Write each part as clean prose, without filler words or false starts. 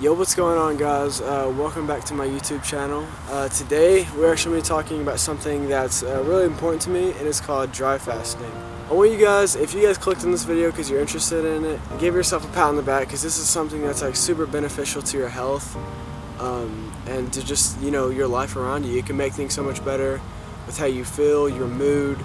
Yo, what's going on, guys? Welcome back to my YouTube channel. Today we're actually talking about something that's really important to me, and it's called dry fasting. I want you guys, if you guys clicked on this video because you're interested in it, give yourself a pat on the back, because this is something that's like super beneficial to your health and to just, you know, your life around you. It can make things so much better with how you feel, your mood.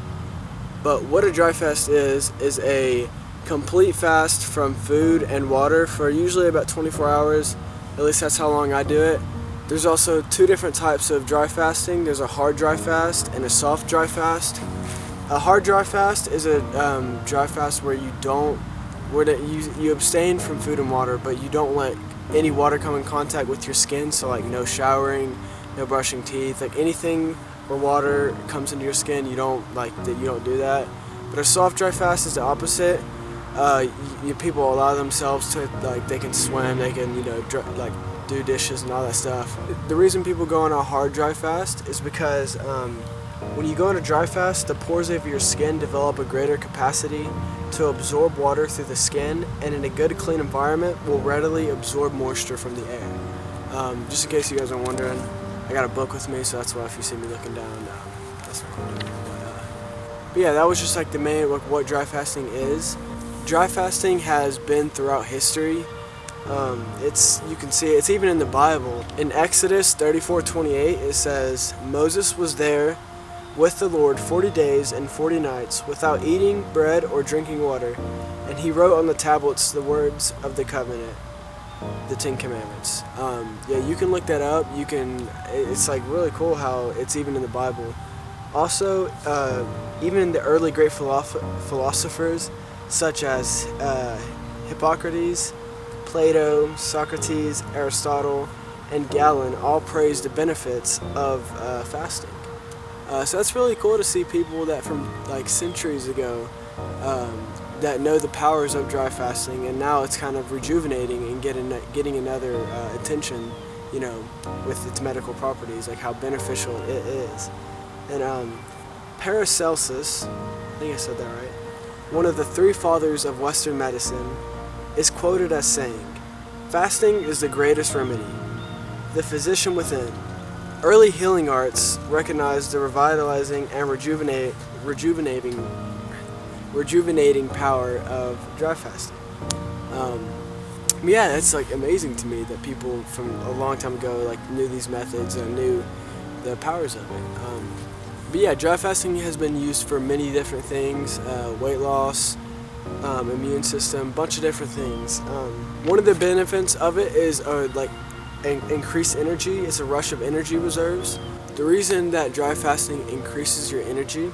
But what a dry fast is a complete fast from food and water for usually about 24 hours. At least that's how long I do it. There's also two different types of dry fasting. There's a hard dry fast and a soft dry fast. A hard dry fast is a dry fast where you abstain from food and water, but you don't let any water come in contact with your skin. So like no showering, no brushing teeth, like anything where water comes into your skin, you don't do that. But a soft dry fast is the opposite. People allow themselves to, like, they can swim, they can, do dishes and all that stuff. The reason people go on a hard dry fast is because when you go on a dry fast, the pores of your skin develop a greater capacity to absorb water through the skin, and in a good clean environment will readily absorb moisture from the air. Just in case you guys are wondering, I got a book with me, so that's why if you see me looking down, that's what I'm doing. But yeah, that was just like the main, what dry fasting is. Dry fasting has been throughout history. You can see it's even in the Bible. In Exodus 34:28, it says, Moses was there with the Lord 40 days and 40 nights without eating bread or drinking water, and he wrote on the tablets the words of the covenant, the 10 Commandments. Yeah, you can look that up. It's like really cool how it's even in the Bible. Also, even in the early great philosophers, such as Hippocrates, Plato, Socrates, Aristotle, and Galen all praised the benefits of fasting. So that's really cool to see people that from like centuries ago that know the powers of dry fasting, and now it's kind of rejuvenating and getting another attention, with its medical properties, like how beneficial it is. And Paracelsus, I think I said that right, one of the three fathers of Western medicine, is quoted as saying, "Fasting is the greatest remedy. The physician within." Early healing arts recognized the revitalizing and rejuvenating power of dry fasting. Yeah, it's like amazing to me that people from a long time ago knew these methods and knew the powers of it. But yeah, dry fasting has been used for many different things, weight loss, immune system, bunch of different things. One of the benefits of it is increased energy. It's a rush of energy reserves. The reason that dry fasting increases your energy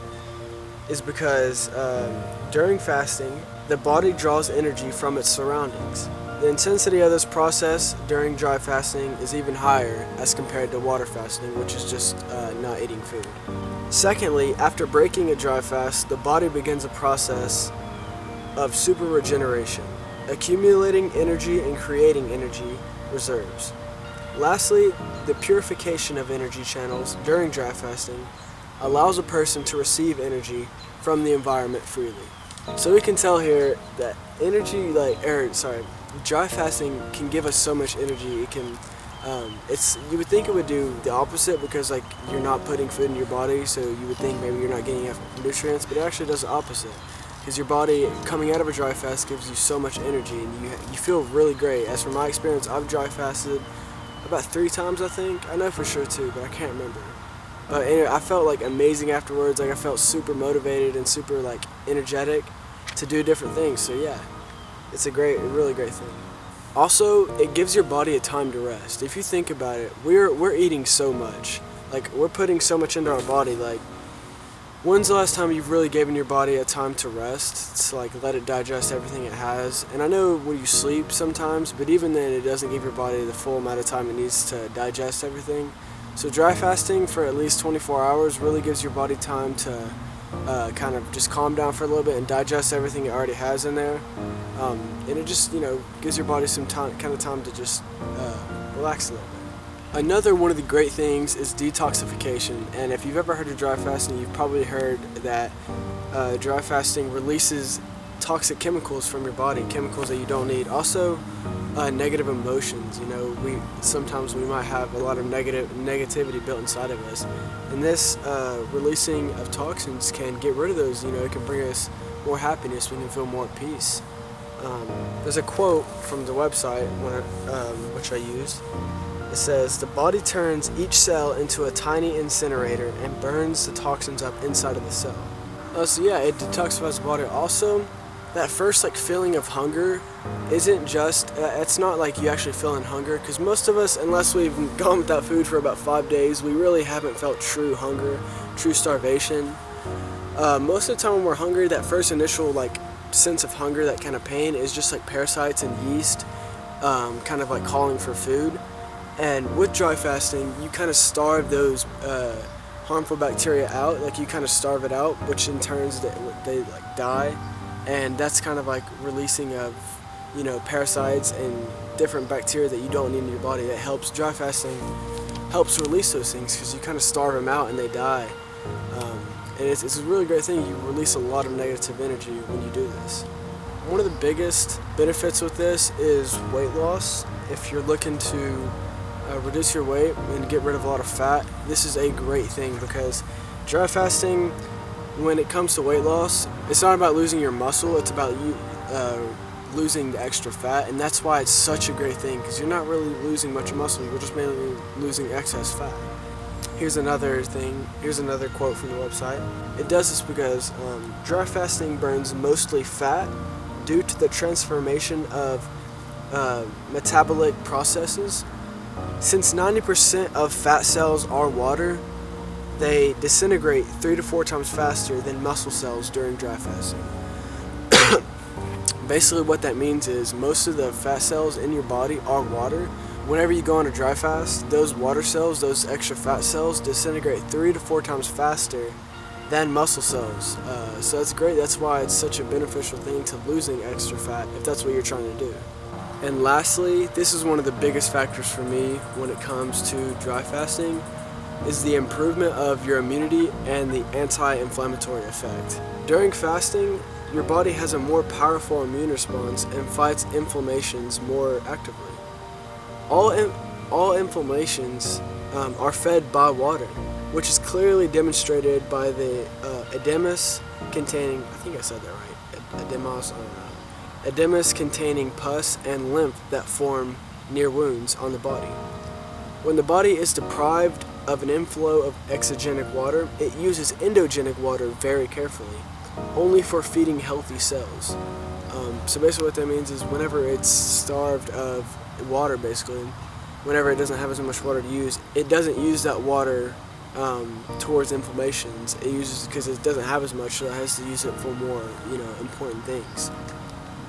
is because during fasting, the body draws energy from its surroundings. The intensity of this process during dry fasting is even higher as compared to water fasting, which is just not eating food. Secondly, after breaking a dry fast, the body begins a process of super regeneration, accumulating energy and creating energy reserves. Lastly, the purification of energy channels during dry fasting allows a person to receive energy from the environment freely. So we can tell here that dry fasting can give us so much energy. It can, you would think it would do the opposite because you're not putting food in your body, so you would think maybe you're not getting enough nutrients, but it actually does the opposite. Because your body coming out of a dry fast gives you so much energy, and you feel really great. As from my experience, I've dry fasted about 3 times, I think. I know for sure 2, but I can't remember. But anyway, I felt amazing afterwards. I felt super motivated and super energetic to do different things. So yeah, it's a really great thing. Also, it gives your body a time to rest. If you think about it, we're eating so much. We're putting so much into our body. When's the last time you've really given your body a time to rest, to let it digest everything it has? And I know when you sleep sometimes, but even then it doesn't give your body the full amount of time it needs to digest everything. So dry fasting for at least 24 hours really gives your body time to kind of just calm down for a little bit and digest everything it already has in there. And it just, gives your body some time to just relax a little bit. Another one of the great things is detoxification, and if you've ever heard of dry fasting, you've probably heard that dry fasting releases toxic chemicals from your body, chemicals that you don't need. Also, negative emotions. You know, sometimes we might have a lot of negativity built inside of us, and this releasing of toxins can get rid of those. You know, it can bring us more happiness. We can feel more at peace. There's a quote from the website which I used. It says, "The body turns each cell into a tiny incinerator and burns the toxins up inside of the cell." So yeah, it detoxifies the body. Also, that first feeling of hunger isn't just, it's not like you actually feeling hunger, because most of us, unless we've gone without food for about 5 days, we really haven't felt true hunger, true starvation. Most of the time when we're hungry, that first initial sense of hunger, that kind of pain, is just parasites and yeast kind of calling for food. And with dry fasting, you kind of starve those harmful bacteria out. You kind of starve it out, which in turn they die, and that's kind of releasing of parasites and different bacteria that you don't need in your body. That helps. Dry fasting helps release those things because you kind of starve them out and they die. And it's a really great thing. You release a lot of negative energy when you do this. One of the biggest benefits with this is weight loss. If you're looking to reduce your weight and get rid of a lot of fat, this is a great thing, because dry fasting, when it comes to weight loss, it's not about losing your muscle, it's about you losing the extra fat, and that's why it's such a great thing, because you're not really losing much muscle, you're just mainly losing excess fat. Here's another quote from the website. It does this because dry fasting burns mostly fat due to the transformation of metabolic processes. Since 90% of fat cells are water, they disintegrate 3 to 4 times faster than muscle cells during dry fasting. Basically what that means is most of the fat cells in your body are water. Whenever you go on a dry fast, those water cells, those extra fat cells, disintegrate 3 to 4 times faster than muscle cells. So that's great. That's why it's such a beneficial thing to losing extra fat, if that's what you're trying to do. And lastly, this is one of the biggest factors for me when it comes to dry fasting, is the improvement of your immunity and the anti-inflammatory effect. During fasting, your body has a more powerful immune response and fights inflammations more actively. All inflammations are fed by water, which is clearly demonstrated by the edemas containing, I think I said that right, edemas containing pus and lymph that form near wounds on the body. When the body is deprived of an inflow of exogenic water, it uses endogenic water very carefully, only for feeding healthy cells. So basically what that means is whenever it's starved of water, whenever it doesn't have as much water to use, it doesn't use that water towards inflammations. It uses, because it doesn't have as much, so it has to use it for more important things.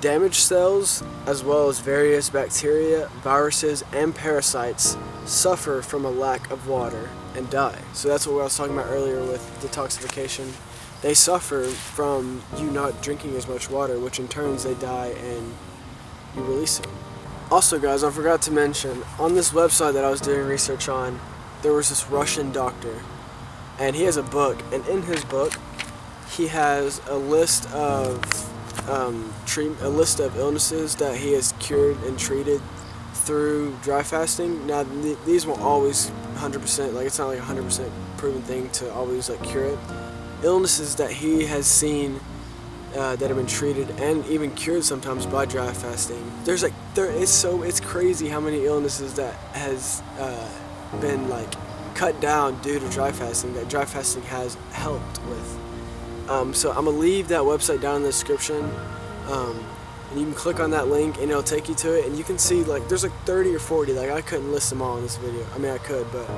Damaged cells, as well as various bacteria, viruses, and parasites, suffer from a lack of water and die. So that's what I was talking about earlier with detoxification. They suffer from you not drinking as much water, which in turn they die and you release them. Also guys, I forgot to mention, on this website that I was doing research on, there was this Russian doctor, and he has a book, and in his book he has a list of illnesses that he has cured and treated through dry fasting. Now these won't always 100%, it's not a 100% proven thing to always cure it. Illnesses that he has seen that have been treated and even cured sometimes by dry fasting. It's crazy how many illnesses that has been cut down due to dry fasting, that dry fasting has helped with. So I'm gonna leave that website down in the description, and you can click on that link and it'll take you to it, and you can see there's 30 or 40. I couldn't list them all in this video. I mean I could, but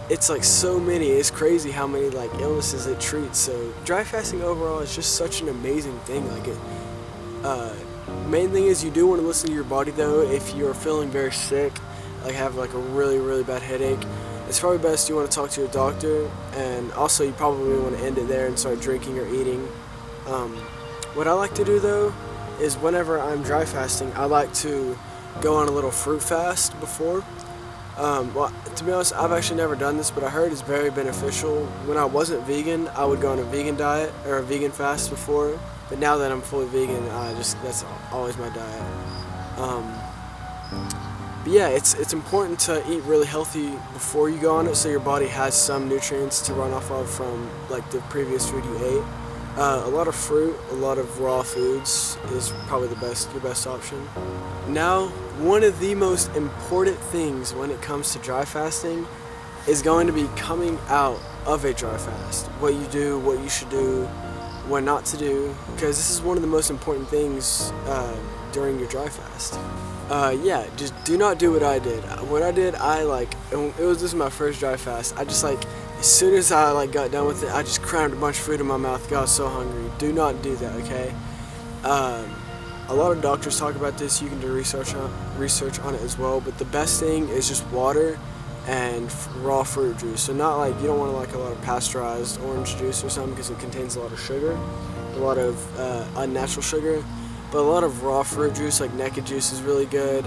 it's so many. It's crazy how many illnesses it treats. So dry fasting overall is just such an amazing thing. Main thing is you do want to listen to your body though. If you're feeling very sick, have a really bad headache, it's probably best you want to talk to your doctor, and also you probably want to end it there and start drinking or eating. What I like to do though is whenever I'm dry fasting, I like to go on a little fruit fast before. Well, to be honest, I've actually never done this, but I heard it's very beneficial. When I wasn't vegan, I would go on a vegan diet or a vegan fast before, but now that I'm fully vegan, that's always my diet. But yeah, it's important to eat really healthy before you go on it, so your body has some nutrients to run off of from like the previous food you ate. A lot of fruit, a lot of raw foods is probably your best option. Now, one of the most important things when it comes to dry fasting is going to be coming out of a dry fast. What you do, what you should do, what not to do, because this is one of the most important things during your dry fast. Yeah, just do not do what I did. What I did, this was my first dry fast. I just as soon as I got done with it, I just crammed a bunch of food in my mouth. I was so hungry. Do not do that, okay? A lot of doctors talk about this. You can do research on it as well. But the best thing is just water and raw fruit juice. So not you don't want a lot of pasteurized orange juice or something, because it contains a lot of sugar, a lot of unnatural sugar. But a lot of raw fruit juice, like naked juice, is really good.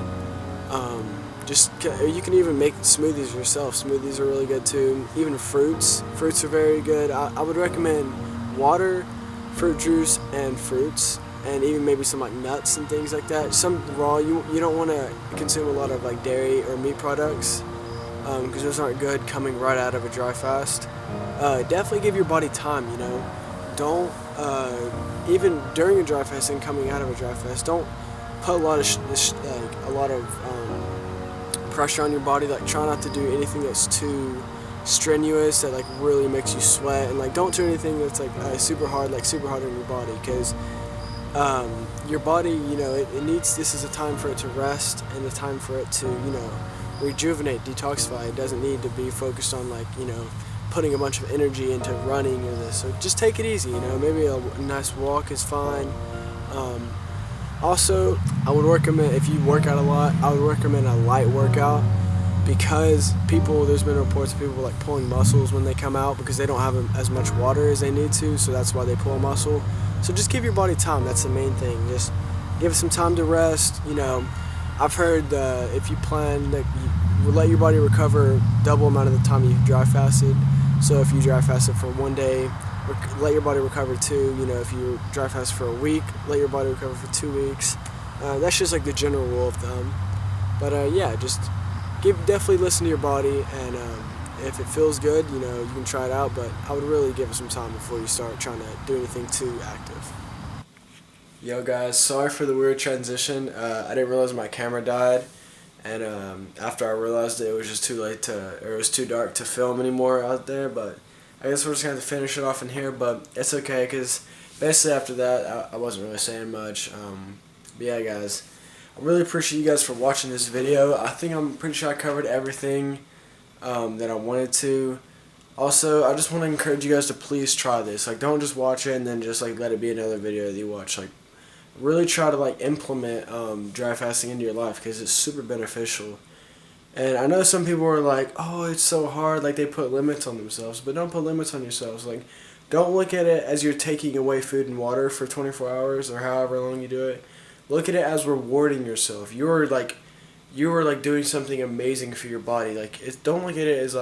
You can even make smoothies yourself. Smoothies are really good too. Even fruits are very good. I would recommend water, fruit juice, and fruits, and even maybe some nuts and things like that. Some raw. You don't want to consume a lot of dairy or meat products, because those aren't good coming right out of a dry fast. Definitely give your body time. Don't even during a dry fast and coming out of a dry fast, don't put a lot of pressure on your body. Try not to do anything that's too strenuous that really makes you sweat, and don't do anything that's super hard on your body, because your body, it needs, this is a time for it to rest and a time for it to rejuvenate, detoxify. It doesn't need to be focused on putting a bunch of energy into running or this. So just take it easy, maybe a nice walk is fine. Also, I would recommend, if you work out a lot, I would recommend a light workout, because there's been reports of people pulling muscles when they come out because they don't have as much water as they need to, so that's why they pull a muscle. So just give your body time. That's the main thing. Just give it some time to rest. I've heard if you plan that you let your body recover double amount of the time you've dry fasted. So if you dry fasted for one day, let your body recover 2. If you dry fast for a week, let your body recover for 2 weeks. That's just the general rule of thumb. But yeah, just definitely listen to your body, and if it feels good, you can try it out. But I would really give it some time before you start trying to do anything too active. Yo guys, sorry for the weird transition. I didn't realize my camera died, and after I realized it was just too late or it was too dark to film anymore out there. But I guess we're just going to finish it off in here, but it's okay, because basically after that, I wasn't really saying much. But yeah, guys, I really appreciate you guys for watching this video. I'm pretty sure I covered everything that I wanted to. Also, I just want to encourage you guys to please try this. Don't just watch it and then just let it be another video that you watch. Really try to implement dry fasting into your life, because it's super beneficial. And I know some people are oh, it's so hard, they put limits on themselves, but don't put limits on yourselves. Don't look at it as you're taking away food and water for 24 hours or however long you do it. Look at it as rewarding yourself. You're doing something amazing for your body. Don't look at it as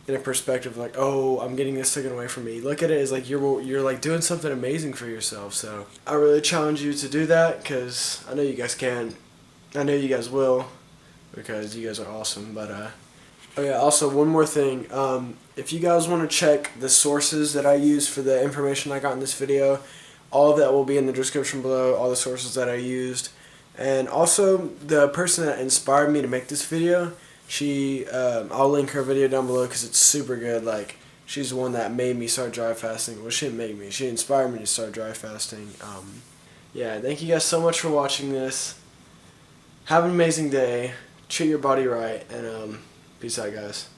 in a perspective oh, I'm getting this taken away from me. Look at it as you're doing something amazing for yourself. So I really challenge you to do that, because I know you guys can. I know you guys will, because you guys are awesome. But oh yeah, also one more thing, if you guys want to check the sources that I use for the information I got in this video, all of that will be in the description below, all the sources that I used. And also, the person that inspired me to make this video, I'll link her video down below, because it's super good. She's the one that made me start dry fasting. Well, she didn't make me, she inspired me to start dry fasting. Yeah, thank you guys so much for watching this. Have an amazing day. Treat your body right, and peace out, guys.